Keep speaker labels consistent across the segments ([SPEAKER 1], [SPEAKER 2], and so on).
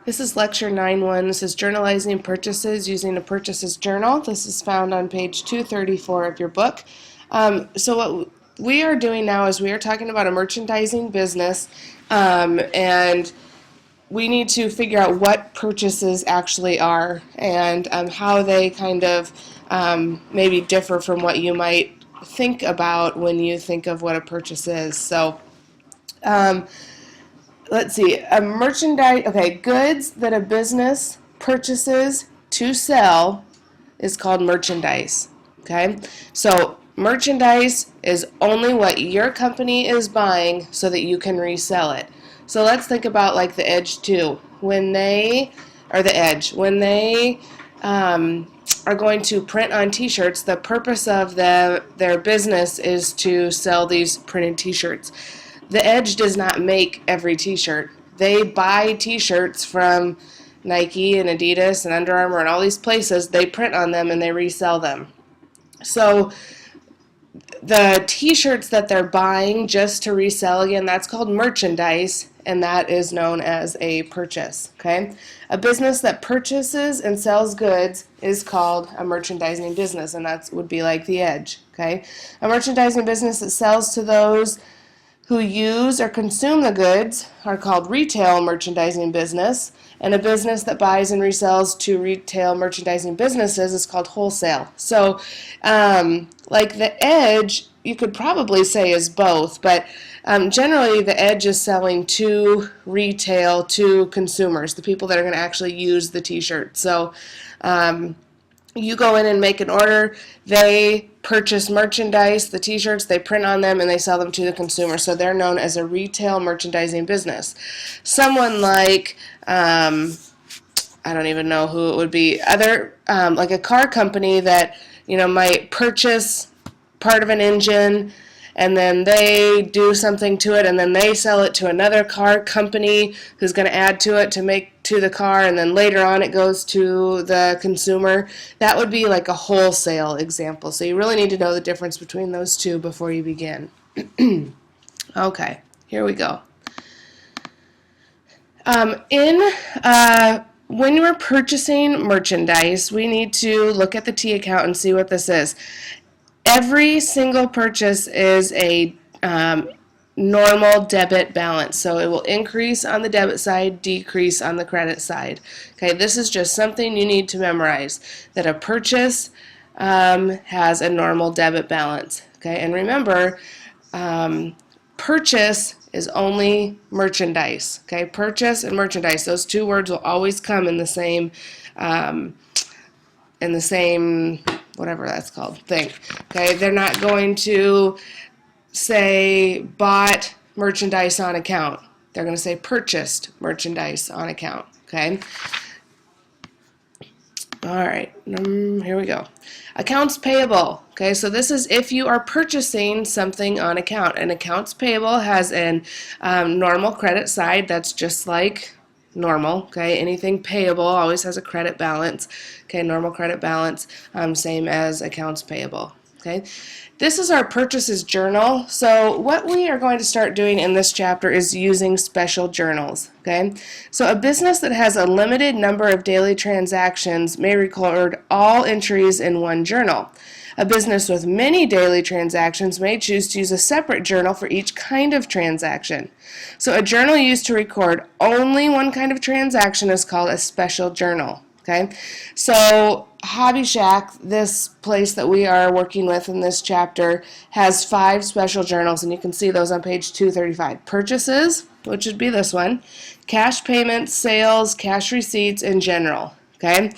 [SPEAKER 1] This is lecture 9.1. This is journalizing purchases using a purchases journal. This is found on page 234 of your book. So what we are doing now is we are talking about a merchandising business, and we need to figure out what purchases actually are and how they kind of maybe differ from what you might think about when you think of what a purchase is. So let's see, a merchandise, okay, goods that a business purchases to sell is called merchandise, okay? So merchandise is only what your company is buying so that you can resell it. So let's think about like the Edge 2. When they, or the Edge, when they are going to print on t-shirts, the purpose of their business is to sell these printed t-shirts. The Edge does not make every t-shirt. They buy t-shirts from Nike and Adidas and Under Armour and all these places. They print on them and they resell them. So the t-shirts that they're buying just to resell, again, that's called merchandise, and that is known as a purchase, okay? A business that purchases and sells goods is called a merchandising business, and that would be like the Edge, okay? A merchandising business that sells to those who use or consume the goods are called retail merchandising business, and a business that buys and resells to retail merchandising businesses is called wholesale. So, like the Edge, you could probably say is both, but generally the Edge is selling to retail, to consumers, the people that are going to actually use the t-shirt. So, you go in and make an order, they purchase merchandise, the t-shirts, they print on them, and they sell them to the consumer. So they're known as a retail merchandising business. Someone like, I don't even know who it would be, like a car company that, might purchase part of an engine, and then they do something to it, and then they sell it to another car company who's going to add to it to make to the car, and then later on it goes to the consumer. That would be like a wholesale example. So you really need to know the difference between those two before you begin. Okay, here we go. When you're purchasing merchandise, we need to look at the T account and see what this is. Every single purchase is a normal debit balance. So it will increase on the debit side, decrease on the credit side. Okay, this is just something you need to memorize, that a purchase has a normal debit balance. Okay, and remember, purchase is only merchandise. Okay, purchase and merchandise, those two words will always come in the same whatever that's called thing. Okay, they're not going to say bought merchandise on account. They're going to say purchased merchandise on account. Okay. All right, here we go. Accounts payable. Okay, so this is if you are purchasing something on account. And accounts payable has a normal credit side. That's just like normal. Okay, anything payable always has a credit balance. Okay, normal credit balance, same as accounts payable. Okay, this is our purchases journal. So what we are going to start doing in this chapter is using special journals. Okay, so a business that has a limited number of daily transactions may record all entries in one journal. A business with many daily transactions may choose to use a separate journal for each kind of transaction. So a journal used to record only one kind of transaction is called a special journal. Okay, so Hobby Shack, this place that we are working with in this chapter, has 5 special journals, and you can see those on page 235. Purchases, which would be this one, cash payments, sales, cash receipts, and general. Okay,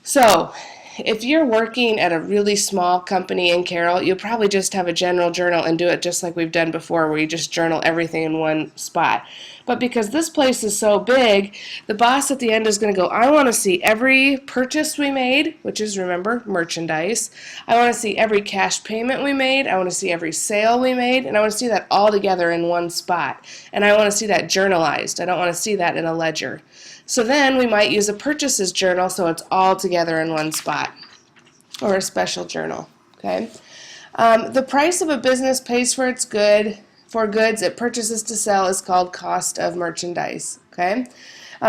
[SPEAKER 1] so if you're working at a really small company in Carroll, you'll probably just have a general journal and do it just like we've done before, where you just journal everything in one spot. But because this place is so big, the boss at the end is going to go, I want to see every purchase we made, which is, remember, merchandise. I want to see every cash payment we made. I want to see every sale we made. And I want to see that all together in one spot. And I want to see that journalized. I don't want to see that in a ledger. So then we might use a purchases journal so it's all together in one spot, or a special journal. Okay. The price of a business pays for its goods it purchases to sell is called cost of merchandise. Okay.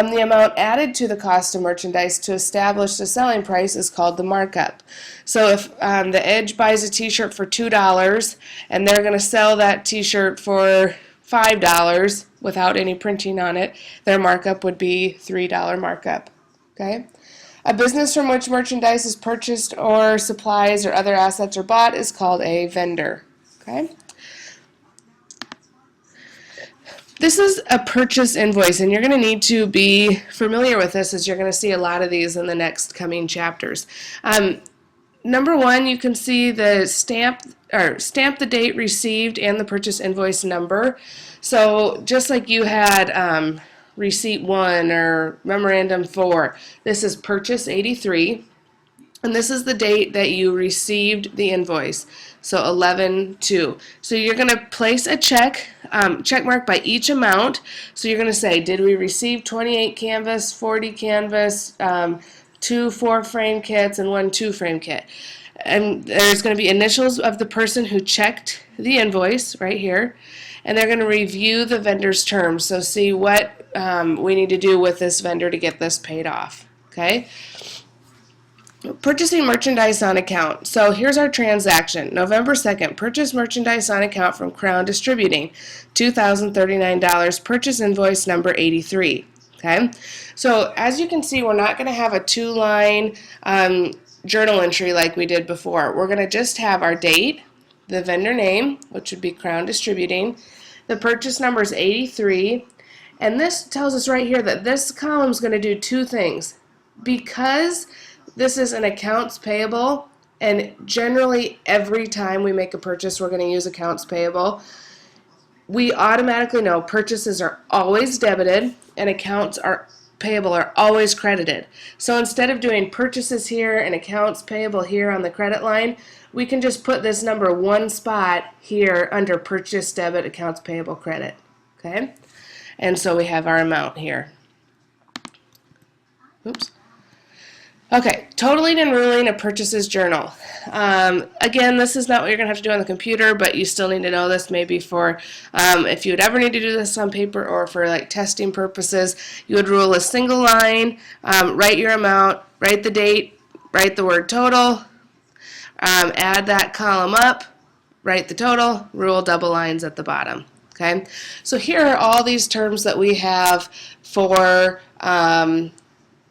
[SPEAKER 1] The amount added to the cost of merchandise to establish the selling price is called the markup. So if the Edge buys a t-shirt for $2 and they're going to sell that t-shirt for $5 without any printing on it, their markup would be $3 markup. Okay? A business from which merchandise is purchased or supplies or other assets are bought is called a vendor. Okay? This is a purchase invoice, and you're going to need to be familiar with this as you're going to see a lot of these in the next coming chapters. Number one, you can see the stamp the date received and the purchase invoice number. So just like you had receipt 1 or memorandum 4, this is purchase 83. And this is the date that you received the invoice, so 11/2. So you're going to place a check mark by each amount. So you're going to say, did we receive 28 canvas, 40 canvas, 2 4-frame kits, and 1 2-frame kit? And there's going to be initials of the person who checked the invoice right here. And they're going to review the vendor's terms, so see what we need to do with this vendor to get this paid off. Okay? Purchasing merchandise on account. So here's our transaction. November 2nd, purchase merchandise on account from Crown Distributing, $2,039, purchase invoice number 83. Okay? So as you can see, we're not going to have a 2-line journal entry like we did before. We're going to just have our date, the vendor name, which would be Crown Distributing, the purchase number is 83, and this tells us right here that this column is going to do 2 things. Because this is an accounts payable, and generally every time we make a purchase we're going to use accounts payable, we automatically know purchases are always debited and accounts payable are always credited. So instead of doing purchases here and accounts payable here on the credit line, we can just put this number one spot here under purchase debit accounts payable credit. Okay? And so we have our amount here. Oops. Okay, totaling and ruling a purchases journal. Again, this is not what you're going to have to do on the computer, but you still need to know this maybe for if you would ever need to do this on paper or for like testing purposes. You would rule a single line, write your amount, write the date, write the word total, add that column up, write the total, rule double lines at the bottom. Okay, so here are all these terms that we have for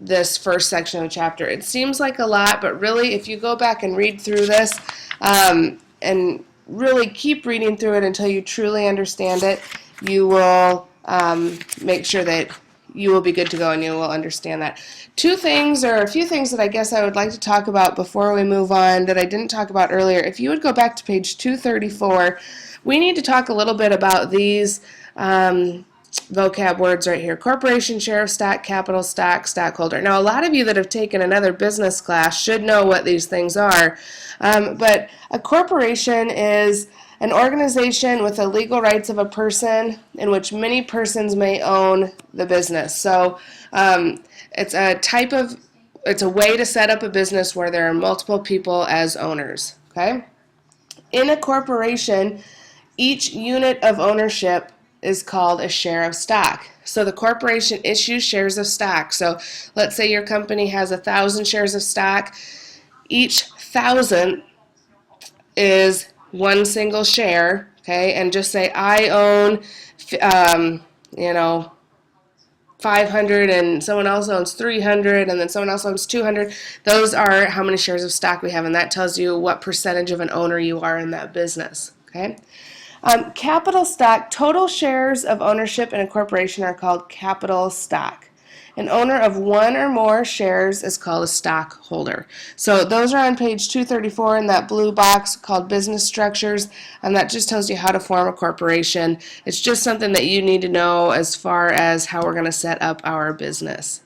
[SPEAKER 1] this first section of the chapter. It seems like a lot, but really if you go back and read through this and really keep reading through it until you truly understand it, you will make sure that you will be good to go and you will understand that. A few things that I guess I would like to talk about before we move on that I didn't talk about earlier. If you would go back to page 234, we need to talk a little bit about these vocab words right here. Corporation, share of stock, capital stock, stockholder. Now, a lot of you that have taken another business class should know what these things are, but a corporation is an organization with the legal rights of a person in which many persons may own the business. So it's a way to set up a business where there are multiple people as owners. Okay? In a corporation, each unit of ownership is called a share of stock. So the corporation issues shares of stock. So let's say your company has 1,000 shares of stock. Each 1,000 is one single share, okay? And just say I own, 500 and someone else owns 300 and then someone else owns 200. Those are how many shares of stock we have, and that tells you what percentage of an owner you are in that business, okay? Capital stock, total shares of ownership in a corporation are called capital stock. An owner of one or more shares is called a stockholder. So those are on page 234 in that blue box called business structures, and that just tells you how to form a corporation. It's just something that you need to know as far as how we're going to set up our business.